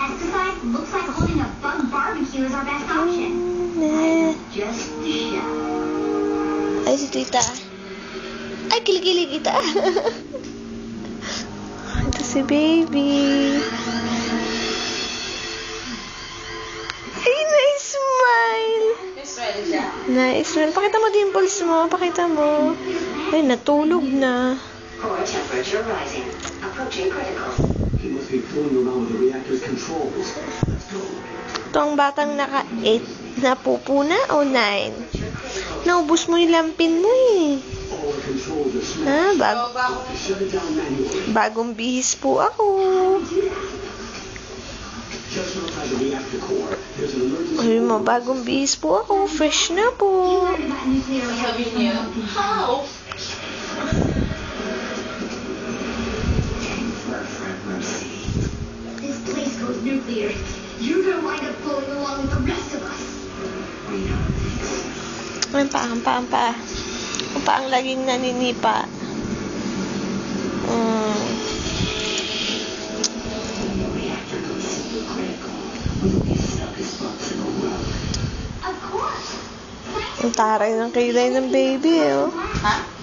pesticide, looks like holding a bug barbecue is our best option. Just Ay, si tita. Ay, kilig-kilig kita. Ito si baby. Ay, nice smile. Nice smile. Pakita mo dimples mo. Pakita mo. Ay, natulog na. core temperature rising, approaching critical. He must be fooling around with the reactor's controls. Let's go. Ito ang batang naka-8 na pupuna o 9. Naubos mo yung lampin mo eh. All the controls are smashed. Ha? Shut it down manually. Bagong bihis po ako. Just outside the reactor core, there's an emergency. Ay mo, bagong bihis po ako. Fresh na po. How? This place goes nuclear. You're gonna wind up going along with the rest of us. Ang pa. Ang paang laging naninipa. Of course. Ang taray ng kilay ng baby, oh. Huh?